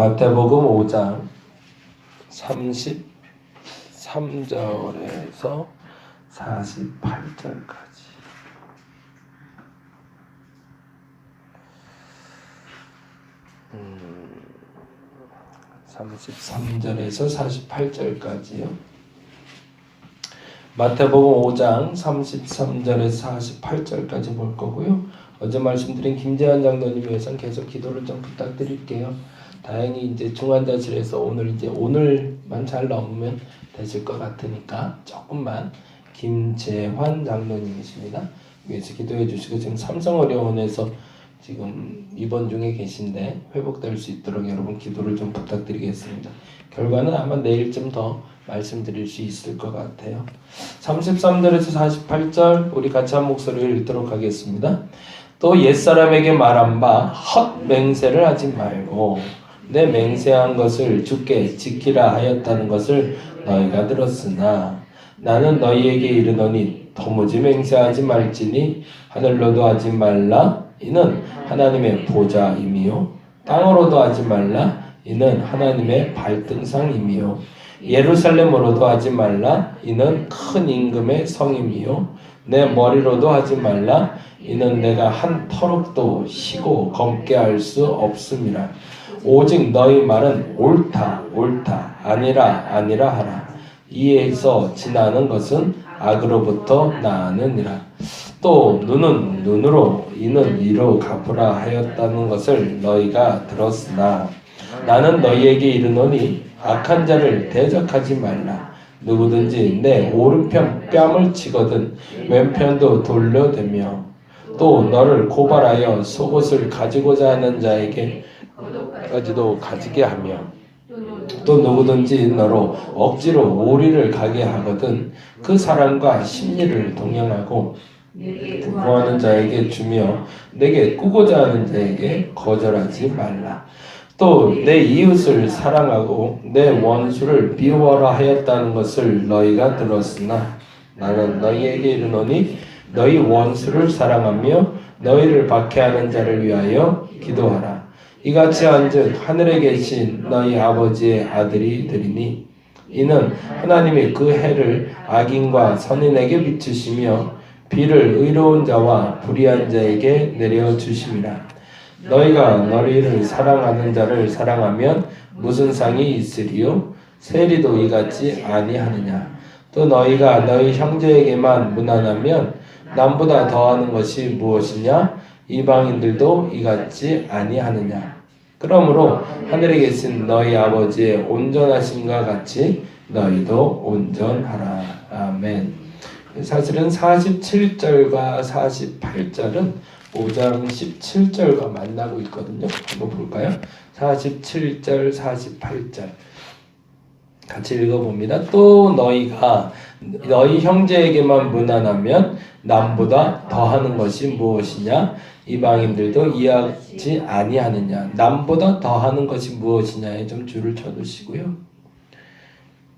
마태복음 5장 33절에서 48절까지. 33절에서 48절까지요. 마태복음 5장 33절에서 48절까지 볼 거고요. 어제 말씀드린 김재환 장로님 위해서는 계속 기도를 좀 부탁드릴게요. 다행히 이제 중환자실에서 오늘만 잘 넘으면 되실 것 같으니까 조금만. 김재환 장로님이십니다. 위해서 기도해 주시고, 지금 삼성의료원에서 지금 입원 중에 계신데 회복될 수 있도록 여러분 기도를 좀 부탁드리겠습니다. 결과는 아마 내일쯤 더 말씀드릴 수 있을 것 같아요. 33절에서 48절 우리 같이 한 목소리를 읽도록 하겠습니다. 또 옛사람에게 말한 바 헛 맹세를 하지 말고 내 맹세한 것을 주께 지키라 하였다는 것을 너희가 들었으나 나는 너희에게 이르노니 도무지 맹세하지 말지니 하늘로도 하지 말라 이는 하나님의 보좌임이요 땅으로도 하지 말라 이는 하나님의 발등상임이요 예루살렘으로도 하지 말라 이는 큰 임금의 성임이요 내 머리로도 하지 말라 이는 내가 한 터럭도 희고 검게 할 수 없음이라. 오직 너희 말은 옳다 옳다 아니라 아니라 하라. 이에서 지나는 것은 악으로부터 나느니라. 또 눈은 눈으로 이는 이로 갚으라 하였다는 것을 너희가 들었으나 나는 너희에게 이르노니 악한 자를 대적하지 말라. 누구든지 내 오른편 뺨을 치거든 왼편도 돌려대며 또 너를 고발하여 속옷을 가지고자 하는 자에게까지도 가지게 하며 또 누구든지 너로 억지로 오리를 가게 하거든 그 사람과 심리를 동행하고 구하는 자에게 주며 내게 꾸고자 하는 자에게 거절하지 말라. 또 내 이웃을 사랑하고 내 원수를 미워하라 하였다는 것을 너희가 들었으나 나는 너희에게 이르노니 너희 원수를 사랑하며 너희를 박해하는 자를 위하여 기도하라. 이같이 한즉 하늘에 계신 너희 아버지의 아들이 되리니 이는 하나님이 그 해를 악인과 선인에게 비추시며 비를 의로운 자와 불의한 자에게 내려주심이라. 너희가 너희를 사랑하는 자를 사랑하면 무슨 상이 있으리요? 세리도 이같이 아니하느냐? 또 너희가 너희 형제에게만 무난하면 남보다 더하는 것이 무엇이냐? 이방인들도 이같이 아니하느냐? 그러므로 하늘에 계신 너희 아버지의 온전하심과 같이 너희도 온전하라. 아멘. 사실은 47절과 48절은 5장 17절과 만나고 있거든요. 한번 볼까요? 47절, 48절 같이 읽어봅니다. 또 너희가 너희 형제에게만 무난하면 남보다 더하는 것이 무엇이냐? 이방인들도 이해하지 아니하느냐? 남보다 더하는 것이 무엇이냐에 좀 줄을 쳐두시고요.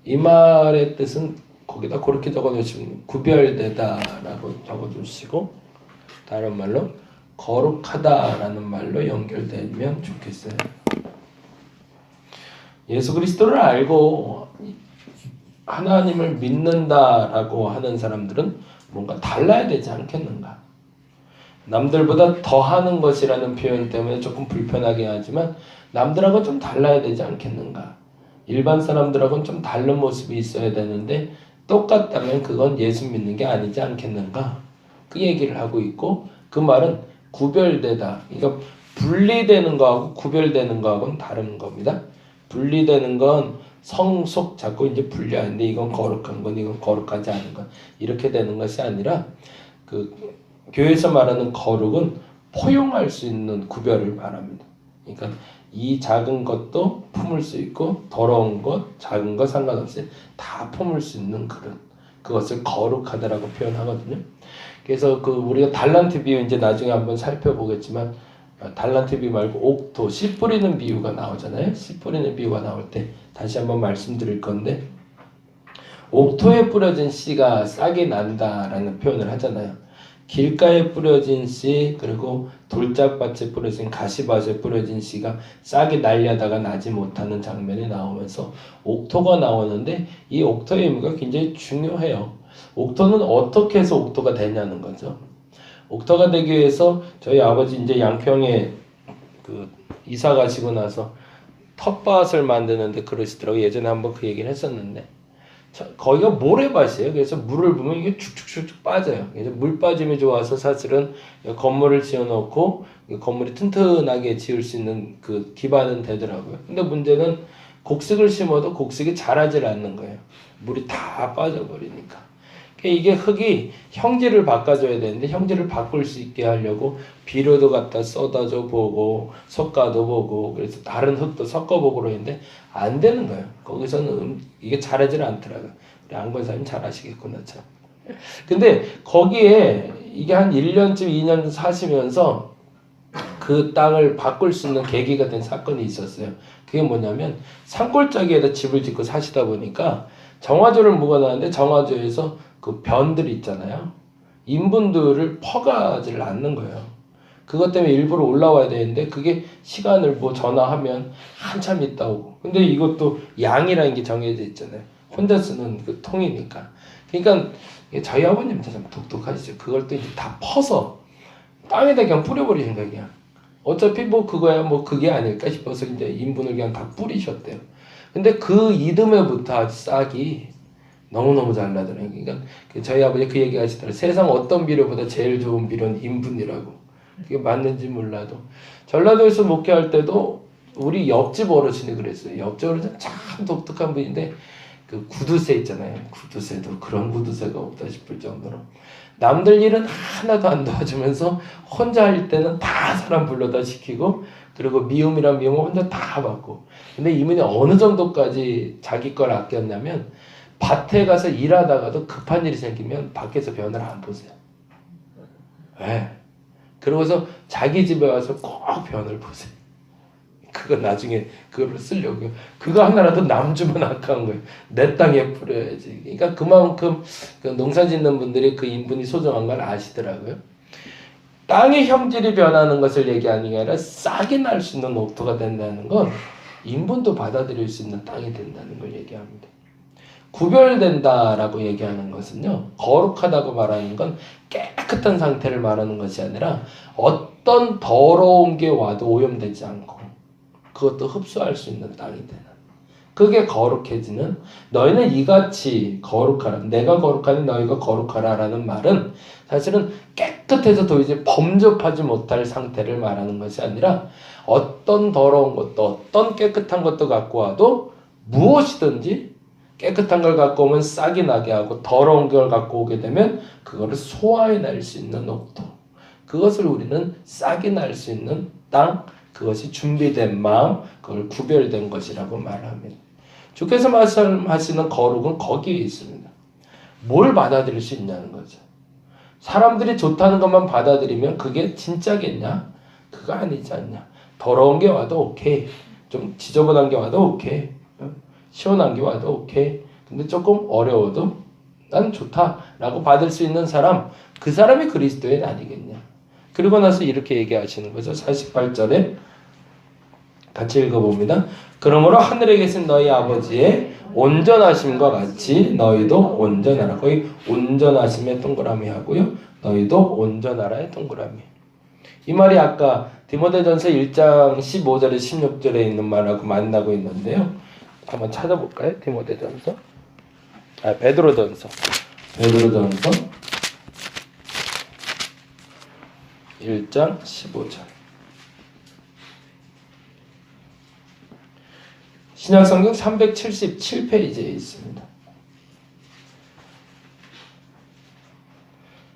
이 말의 뜻은 거기다 그렇게 적어두시면 구별되다라고 적어두시고 다른 말로 거룩하다라는 말로 연결되면 좋겠어요. 예수 그리스도를 알고 하나님을 믿는다라고 하는 사람들은 뭔가 달라야 되지 않겠는가? 남들보다 더하는 것이라는 표현 때문에 조금 불편하게 하지만 남들하고 좀 달라야 되지 않겠는가? 일반 사람들하고는 좀 다른 모습이 있어야 되는데 똑같다면 그건 예수 믿는 게 아니지 않겠는가? 그 얘기를 하고 있고 그 말은 구별되다. 그러니까 분리되는 거하고 구별되는 거하고는 다른 겁니다. 분리되는 건 성속 자꾸 이제 분리하는데 이건 거룩한 건 이건 거룩하지 않은 건 이렇게 되는 것이 아니라 그 교회에서 말하는 거룩은 포용할 수 있는 구별을 말합니다. 그러니까 이 작은 것도 품을 수 있고 더러운 것, 작은 것 상관없이 다 품을 수 있는 그릇. 그것을 거룩하다라고 표현하거든요. 그래서 그 우리가 달란트 비유 이제 나중에 한번 살펴보겠지만 달란트 비유 말고 옥토, 씨 뿌리는 비유가 나오잖아요. 씨 뿌리는 비유가 나올 때 다시 한번 말씀드릴 건데 옥토에 뿌려진 씨가 싹이 난다라는 표현을 하잖아요. 길가에 뿌려진 씨 그리고 돌짝밭에 뿌려진 가시밭에 뿌려진 씨가 싹이 날려다가 나지 못하는 장면이 나오면서 옥토가 나오는데 이 옥토의 의미가 굉장히 중요해요. 옥토는 어떻게 해서 옥토가 되냐는 거죠. 옥토가 되기 위해서 저희 아버지 이제 양평에 그 이사 가시고 나서 텃밭을 만드는데 그러시더라고요. 예전에 한번 그 얘기를 했었는데 거기가 모래밭이에요. 그래서 물을 부으면 이게 축축축축 빠져요. 그래서 물 빠짐이 좋아서 사실은 건물을 지어놓고 건물이 튼튼하게 지을 수 있는 그 기반은 되더라고요. 근데 문제는 곡식을 심어도 곡식이 자라질 않는 거예요. 물이 다 빠져버리니까. 이게 흙이 형질을 바꿔줘야 되는데 형질을 바꿀 수 있게 하려고 비료도 갖다 쏟아줘 보고 섞어도 보고 그래서 다른 흙도 섞어보고 그러는데 안 되는 거예요. 거기서는 이게 자라질 않더라고요. 우리 안권사님 잘 아시겠구나 참. 근데 거기에 이게 한 1년쯤 2년 사시면서 그 땅을 바꿀 수 있는 계기가 된 사건이 있었어요. 그게 뭐냐면 산골짜기에다 집을 짓고 사시다 보니까 정화조를 묵어놨는데 정화조에서 그 변들 있잖아요. 인분들을 퍼가지를 않는 거예요. 그것 때문에 일부러 올라와야 되는데 그게 시간을 뭐 전화하면 한참 있다 오고. 근데 이것도 양이라는 게 정해져 있잖아요. 혼자 쓰는 그 통이니까. 그러니까 저희 아버님도 참 독특하시죠. 그걸 또 이제 다 퍼서 땅에다 그냥 뿌려버리는 거예요. 그냥. 어차피 뭐 그거야 뭐 그게 아닐까 싶어서 이제 인분을 그냥 다 뿌리셨대요. 근데 그 이듬해부터 아주 싹이 너무너무 잘 나더라고요. 그러니까 저희 아버지 그 얘기 하시더라고요. 세상 어떤 비료보다 제일 좋은 비료는 인분이라고. 그게 맞는지 몰라도. 전라도에서 목회할 때도 우리 옆집 어르신이 그랬어요. 옆집 어르신 참 독특한 분인데 그 구두쇠 있잖아요. 구두쇠도 그런 구두쇠가 없다 싶을 정도로 남들 일은 하나도 안 도와주면서 혼자 할 때는 다 사람 불러다 시키고 그리고 미움이란 미움을 혼자 다 받고. 근데 이분이 어느 정도까지 자기 걸 아꼈냐면 밭에 가서 일하다가도 급한 일이 생기면 밖에서 변을 안 보세요. 네. 그러고서 자기 집에 와서 꼭 변을 보세요. 그거 나중에 그거를 쓰려고요. 그거 하나라도 남 주면 아까운 거예요. 내 땅에 뿌려야지. 그러니까 그만큼 그 농사 짓는 분들이 그 인분이 소중한 걸 아시더라고요. 땅의 형질이 변하는 것을 얘기하는 게 아니라 싹이 날 수 있는 옥토가 된다는 건 인분도 받아들일 수 있는 땅이 된다는 걸 얘기합니다. 구별된다라고 얘기하는 것은요, 거룩하다고 말하는 건 깨끗한 상태를 말하는 것이 아니라 어떤 더러운 게 와도 오염되지 않고 그것도 흡수할 수 있는 땅이 되는, 그게 거룩해지는, 너희는 이같이 거룩하라, 내가 거룩하니 너희가 거룩하라 라는 말은 사실은 깨끗해서 도저히 범접하지 못할 상태를 말하는 것이 아니라 어떤 더러운 것도 어떤 깨끗한 것도 갖고 와도 무엇이든지 깨끗한 걸 갖고 오면 싹이 나게 하고 더러운 걸 갖고 오게 되면 그거를 소화해낼 수 있는 옥토, 그것을 우리는 싹이 날 수 있는 땅, 그것이 준비된 마음, 그걸 구별된 것이라고 말합니다. 주께서 말씀하시는 거룩은 거기에 있습니다. 뭘 받아들일 수 있냐는 거죠. 사람들이 좋다는 것만 받아들이면 그게 진짜겠냐? 그거 아니지 않냐. 더러운 게 와도 오케이, 좀 지저분한 게 와도 오케이, 시원한 게 와도 오케이. 근데 조금 어려워도 난 좋다라고 받을 수 있는 사람, 그 사람이 그리스도인 아니겠냐. 그리고 나서 이렇게 얘기하시는 거죠. 48절에 같이 읽어봅니다. 그러므로 하늘에 계신 너희 아버지의 온전하심과 같이 너희도 온전하라. 거기 온전하심에 동그라미 하고요. 너희도 온전하라에 동그라미. 이 말이 아까 디모데전서 1장 15절에 16절에 있는 말하고 만나고 있는데요. 한번 찾아볼까요? 디모데전서? 베드로전서 1장 15절. 신약성경 377페이지에 있습니다.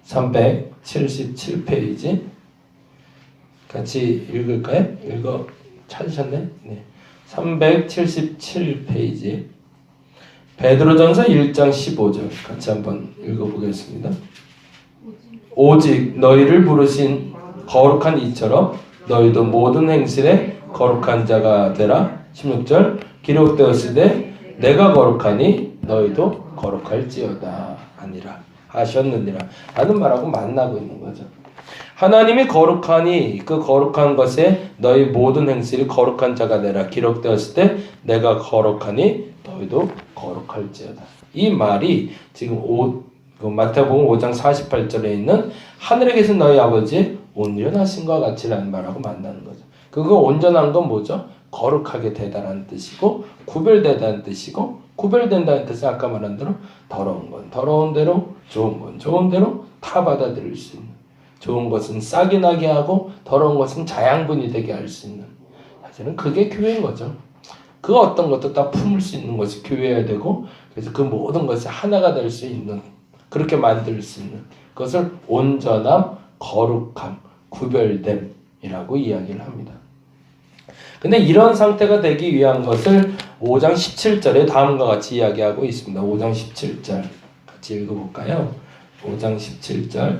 377페이지 같이 읽을까요? 찾으셨네? 네. 377페이지 베드로전서 1장 15절 같이 한번 읽어보겠습니다. 오직 너희를 부르신 거룩한 이처럼 너희도 모든 행실에 거룩한 자가 되라. 16절 기록되었으되 내가 거룩하니 너희도 거룩할지어다 아니라. 하셨느니라 라는 말하고 만나고 있는 거죠. 하나님이 거룩하니 그 거룩한 것에 너희 모든 행실이 거룩한 자가 되라 기록되었을 때 내가 거룩하니 너희도 거룩할지어다. 이 말이 지금 마태복음 5장 48절에 있는 하늘에 계신 너희 아버지 온전하신과 같이라는 말하고 만나는 거죠. 그거 온전한 건 뭐죠? 거룩하게 되다라는 뜻이고 구별되다는 뜻이고 구별된다는 뜻은 아까 말한 대로 더러운 건 더러운 대로 좋은 건 좋은 대로 다 받아들일 수 있는 좋은 것은 싹이 나게 하고 더러운 것은 자양분이 되게 할 수 있는 사실은 그게 교회인 거죠. 그 어떤 것도 다 품을 수 있는 것이 교회여야 되고 그래서 그 모든 것이 하나가 될 수 있는 그렇게 만들 수 있는 그것을 온전함, 거룩함, 구별됨이라고 이야기를 합니다. 근데 이런 상태가 되기 위한 것을 5장 17절에 다음과 같이 이야기하고 있습니다. 5장 17절 같이 읽어볼까요? 5장 17절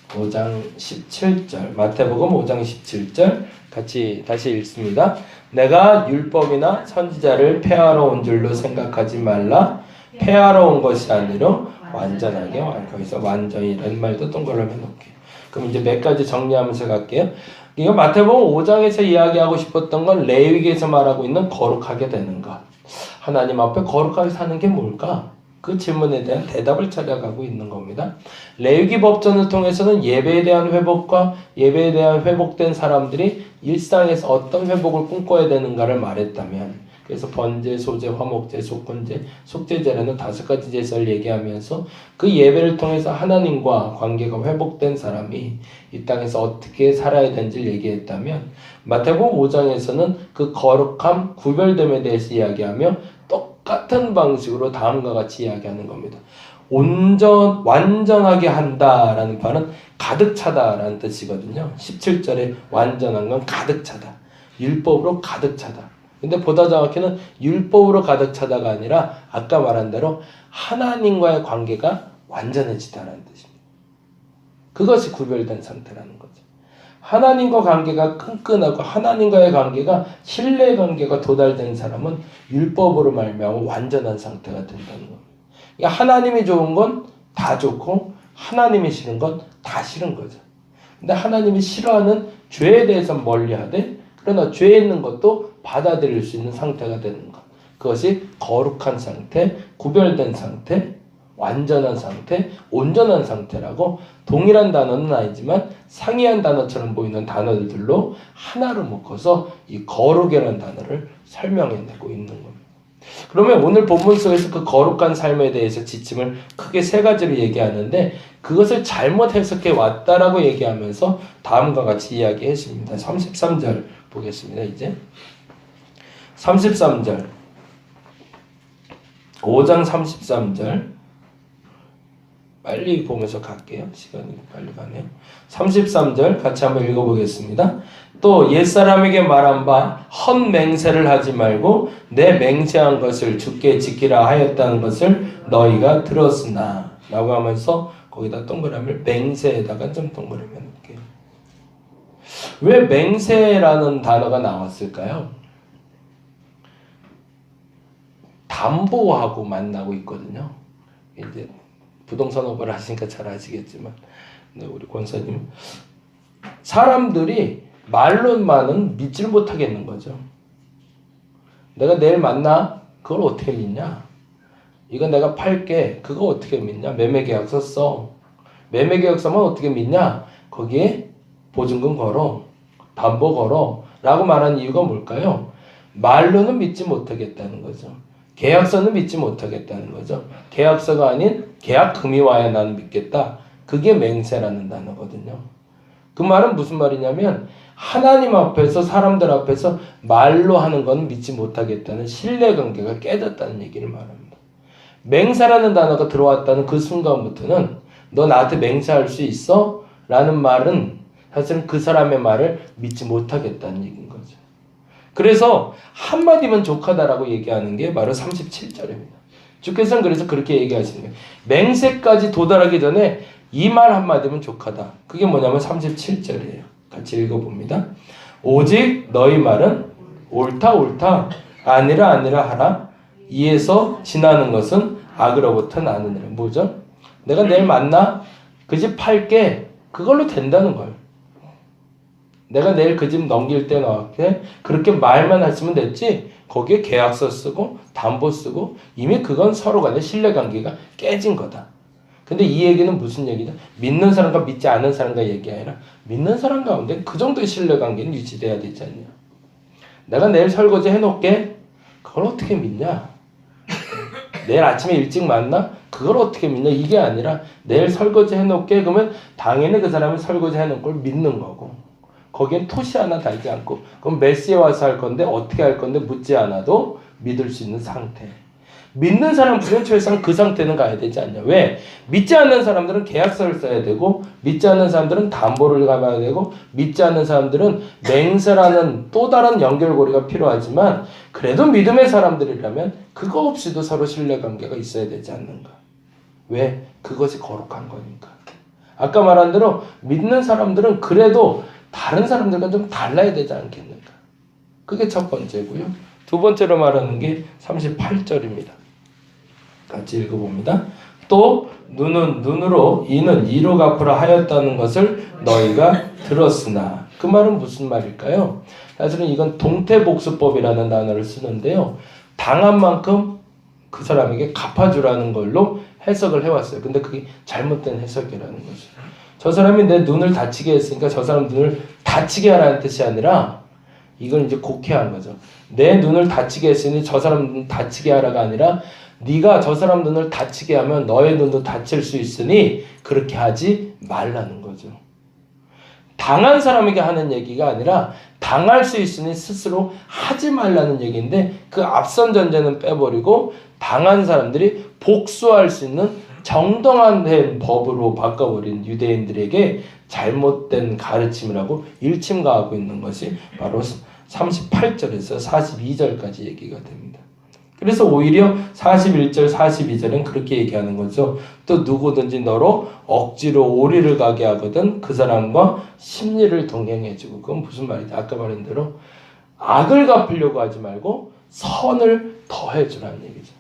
5장 17절 마태복음 5장 17절 같이 다시 읽습니다. 내가 율법이나 선지자를 폐하러 온 줄로 생각하지 말라. 폐하러 온 것이 아니라 완전하게 거기서 완전히 이런 말도 동그라미 놓을게요. 그럼 이제 몇 가지 정리하면서 갈게요. 이거 마태복음 5장에서 이야기하고 싶었던 건 레위기에서 말하고 있는 거룩하게 되는 것. 하나님 앞에 거룩하게 사는 게 뭘까? 그 질문에 대한 대답을 찾아가고 있는 겁니다. 레위기 법전을 통해서는 예배에 대한 회복과 예배에 대한 회복된 사람들이 일상에서 어떤 회복을 꿈꿔야 되는가를 말했다면 그래서 번제, 소제, 화목제, 속건제, 속죄제라는 5가지 제사를 얘기하면서 그 예배를 통해서 하나님과 관계가 회복된 사람이 이 땅에서 어떻게 살아야 되는지를 얘기했다면 마태복음 5장에서는 그 거룩함, 구별됨에 대해서 이야기하며 똑같은 방식으로 다음과 같이 이야기하는 겁니다. 완전하게 한다라는 말은 가득 차다라는 뜻이거든요. 17절에 완전한 건 가득 차다. 율법으로 가득 차다. 근데 보다 정확히는 율법으로 가득 차다가 아니라 아까 말한 대로 하나님과의 관계가 완전해지다라는 뜻입니다. 그것이 구별된 상태라는 거죠. 하나님과 관계가 끈끈하고 하나님과의 관계가 신뢰 관계가 도달된 사람은 율법으로 말미암아 완전한 상태가 된다는 겁니다. 그러니까 하나님이 좋은 건 다 좋고 하나님이 싫은 건 다 싫은 거죠. 근데 하나님이 싫어하는 죄에 대해서 멀리하되 그러나 죄에 있는 것도 받아들일 수 있는 상태가 되는 것. 그것이 거룩한 상태, 구별된 상태, 완전한 상태, 온전한 상태라고 동일한 단어는 아니지만 상이한 단어처럼 보이는 단어들로 하나로 묶어서 이 거룩이라는 단어를 설명해내고 있는 겁니다. 그러면 오늘 본문 속에서 그 거룩한 삶에 대해서 지침을 크게 3가지로 얘기하는데 그것을 잘못 해석해 왔다라고 얘기하면서 다음과 같이 이야기했습니다. 33절 보겠습니다. 이제 33절 5장 33절 빨리 보면서 갈게요. 시간이 빨리 가네요. 33절 같이 한번 읽어보겠습니다. 또 옛사람에게 말한 바 헛맹세를 하지 말고 내 맹세한 것을 주께 지키라 하였다는 것을 너희가 들었으나 라고 하면서 거기다 동그라미를 맹세에다가 좀 동그라미 놓을게요. 왜 맹세라는 단어가 나왔을까요? 담보하고 만나고 있거든요. 이제 부동산 업을 하시니까 잘 아시겠지만 우리 권사님 사람들이 말로만은 믿지를 못하겠는 거죠. 내가 내일 만나? 그걸 어떻게 믿냐? 이거 내가 팔게. 그거 어떻게 믿냐? 매매계약서 써. 매매계약서만 어떻게 믿냐? 거기에 보증금 걸어. 담보 걸어. 라고 말한 이유가 뭘까요? 말로는 믿지 못하겠다는 거죠. 계약서는 믿지 못하겠다는 거죠. 계약서가 아닌 계약금이 와야 나는 믿겠다. 그게 맹세라는 단어거든요. 그 말은 무슨 말이냐면 하나님 앞에서 사람들 앞에서 말로 하는 건 믿지 못하겠다는 신뢰관계가 깨졌다는 얘기를 말합니다. 맹세라는 단어가 들어왔다는 그 순간부터는 너 나한테 맹세할 수 있어? 라는 말은 사실은 그 사람의 말을 믿지 못하겠다는 얘기인 거죠. 그래서 한마디면 족하다라고 얘기하는 게 바로 37절입니다. 주께서는 그래서 그렇게 얘기하시는 거예요. 맹세까지 도달하기 전에 이 말 한마디면 족하다. 그게 뭐냐면 37절이에요. 같이 읽어봅니다. 오직 너희 말은 옳다 옳다 아니라 아니라 하라. 이에서 지나는 것은 악으로부터 나느니라. 뭐죠? 내가 내일 만나 그 집 팔게. 그걸로 된다는 거예요. 내가 내일 그 집 넘길 때 너한테 그렇게 말만 했으면 됐지. 거기에 계약서 쓰고 담보 쓰고 이미 그건 서로 간의 신뢰관계가 깨진 거다. 근데 이 얘기는 무슨 얘기냐? 믿는 사람과 믿지 않는 사람과 얘기 아니라 믿는 사람 가운데 그 정도의 신뢰관계는 유지돼야 되지 않냐. 내가 내일 설거지 해놓게. 그걸 어떻게 믿냐? 내일 아침에 일찍 만나? 그걸 어떻게 믿냐? 이게 아니라 내일 설거지 해놓게. 그러면 당연히 그 사람이 설거지 해놓은 걸 믿는 거고 거기엔 토시 하나 달지 않고 그럼 몇 시에 와서 할 건데 어떻게 할 건데 묻지 않아도 믿을 수 있는 상태. 믿는 사람들은 최소한 그 상태는 가야 되지 않냐. 왜? 믿지 않는 사람들은 계약서를 써야 되고 믿지 않는 사람들은 담보를 가봐야 되고 믿지 않는 사람들은 맹세라는 또 다른 연결고리가 필요하지만 그래도 믿음의 사람들이라면 그거 없이도 서로 신뢰관계가 있어야 되지 않는가. 왜? 그것이 거룩한 거니까. 아까 말한 대로 믿는 사람들은 그래도 다른 사람들과 좀 달라야 되지 않겠는가. 그게 첫 번째고요. 두 번째로 말하는 게 38절입니다. 같이 읽어봅니다. 또 눈은 눈으로 이는 이로 갚으라 하였다는 것을 너희가 들었으나. 그 말은 무슨 말일까요? 사실은 이건 동태복수법이라는 단어를 쓰는데요. 당한 만큼 그 사람에게 갚아주라는 걸로 해석을 해왔어요. 근데 그게 잘못된 해석이라는 거죠. 저 사람이 내 눈을 다치게 했으니까 저 사람 눈을 다치게 하라는 뜻이 아니라 이걸 이제 곡해한 거죠. 내 눈을 다치게 했으니 저 사람 눈 다치게 하라가 아니라 네가 저 사람 눈을 다치게 하면 너의 눈도 다칠 수 있으니 그렇게 하지 말라는 거죠. 당한 사람에게 하는 얘기가 아니라 당할 수 있으니 스스로 하지 말라는 얘기인데 그 앞선 전제는 빼버리고 당한 사람들이 복수할 수 있는 정당한 법으로 바꿔버린 유대인들에게 잘못된 가르침이라고 일침가하고 있는 것이 바로 38절에서 42절까지 얘기가 됩니다. 그래서 오히려 41절, 42절은 그렇게 얘기하는 거죠. 또 누구든지 너로 억지로 오리를 가게 하거든 그 사람과 심리를 동행해주고. 그건 무슨 말이지? 아까 말한 대로 악을 갚으려고 하지 말고 선을 더해주라는 얘기죠.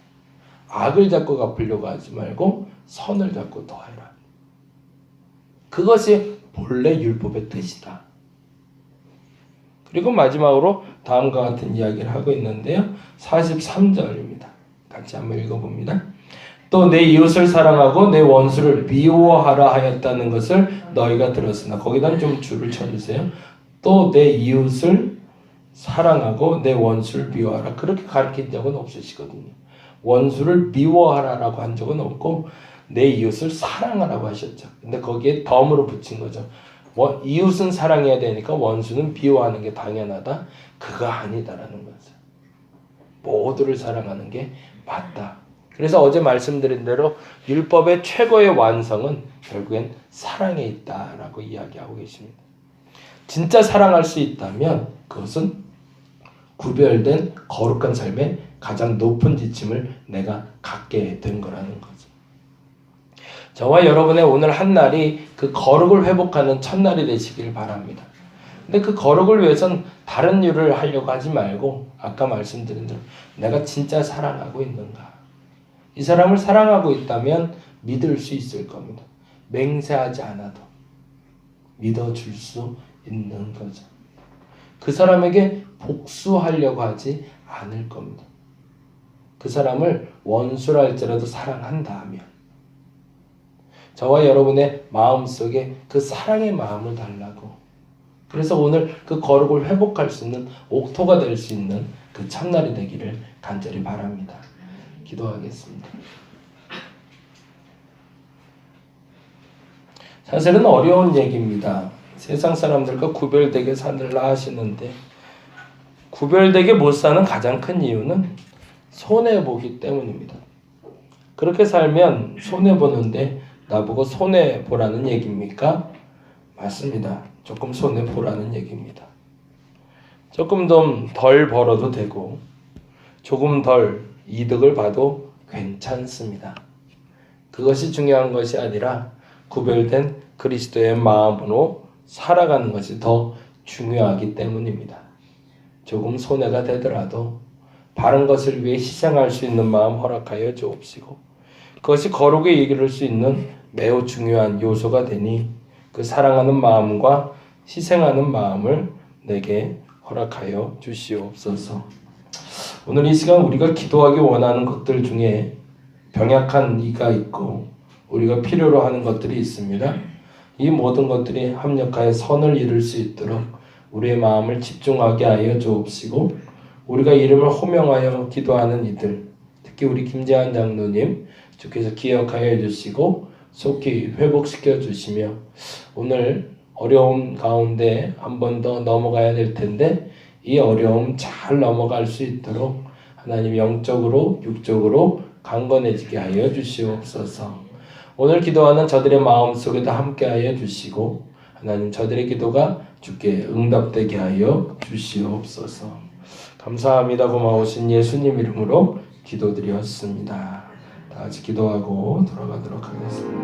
악을 잡고 갚으려고 하지 말고 선을 잡고 더해라. 그것이 본래 율법의 뜻이다. 그리고 마지막으로 다음과 같은 이야기를 하고 있는데요. 43절입니다. 같이 한번 읽어봅니다. 또 내 이웃을 사랑하고 내 원수를 미워하라 하였다는 것을 너희가 들었으나. 거기다 좀 줄을 쳐주세요. 또 내 이웃을 사랑하고 내 원수를 미워하라. 그렇게 가르친 적은 없으시거든요. 원수를 미워하라라고 한 적은 없고 내 이웃을 사랑하라고 하셨죠. 근데 거기에 덤으로 붙인 거죠. 이웃은 사랑해야 되니까 원수는 미워하는 게 당연하다. 그거 아니다라는 거죠. 모두를 사랑하는 게 맞다. 그래서 어제 말씀드린 대로 율법의 최고의 완성은 결국엔 사랑에 있다라고 이야기하고 계십니다. 진짜 사랑할 수 있다면 그것은 구별된 거룩한 삶의 가장 높은 지침을 내가 갖게 된 거라는 거죠. 저와 여러분의 오늘 한 날이 그 거룩을 회복하는 첫날이 되시길 바랍니다. 근데 그 거룩을 위해선 다른 일을 하려고 하지 말고 아까 말씀드린 대로 내가 진짜 사랑하고 있는가. 이 사람을 사랑하고 있다면 믿을 수 있을 겁니다. 맹세하지 않아도 믿어줄 수 있는 거죠. 그 사람에게 복수하려고 하지 않을 겁니다. 그 사람을 원수라 할지라도 사랑한다 하면 저와 여러분의 마음속에 그 사랑의 마음을 달라고. 그래서 오늘 그 거룩을 회복할 수 있는 옥토가 될 수 있는 그 첫날이 되기를 간절히 바랍니다. 기도하겠습니다. 사실은 어려운 얘기입니다. 세상 사람들과 구별되게 살라 하시는데 구별되게 못 사는 가장 큰 이유는 손해보기 때문입니다. 그렇게 살면 손해보는데 나보고 손해보라는 얘기입니까? 맞습니다. 조금 손해보라는 얘기입니다. 조금 좀 덜 벌어도 되고 조금 덜 이득을 봐도 괜찮습니다. 그것이 중요한 것이 아니라 구별된 그리스도의 마음으로 살아가는 것이 더 중요하기 때문입니다. 조금 손해가 되더라도 바른 것을 위해 희생할 수 있는 마음 허락하여 주옵시고 그것이 거룩에 이를 수 있는 매우 중요한 요소가 되니 그 사랑하는 마음과 희생하는 마음을 내게 허락하여 주시옵소서. 오늘 이 시간 우리가 기도하기 원하는 것들 중에 병약한 이가 있고 우리가 필요로 하는 것들이 있습니다. 이 모든 것들이 합력하여 선을 이룰 수 있도록 우리의 마음을 집중하게 하여 주옵시고 우리가 이름을 호명하여 기도하는 이들, 특히 우리 김재한 장로님 주께서 기억하여 주시고 속히 회복시켜 주시며 오늘 어려움 가운데 한 번 더 넘어가야 될 텐데 이 어려움 잘 넘어갈 수 있도록 하나님 영적으로 육적으로 강건해지게 하여 주시옵소서. 오늘 기도하는 저들의 마음속에도 함께하여 주시고 하나님 저들의 기도가 주께 응답되게 하여 주시옵소서. 감사합니다. 고마우신 예수님 이름으로 기도드렸습니다. 다 같이 기도하고 돌아가도록 하겠습니다.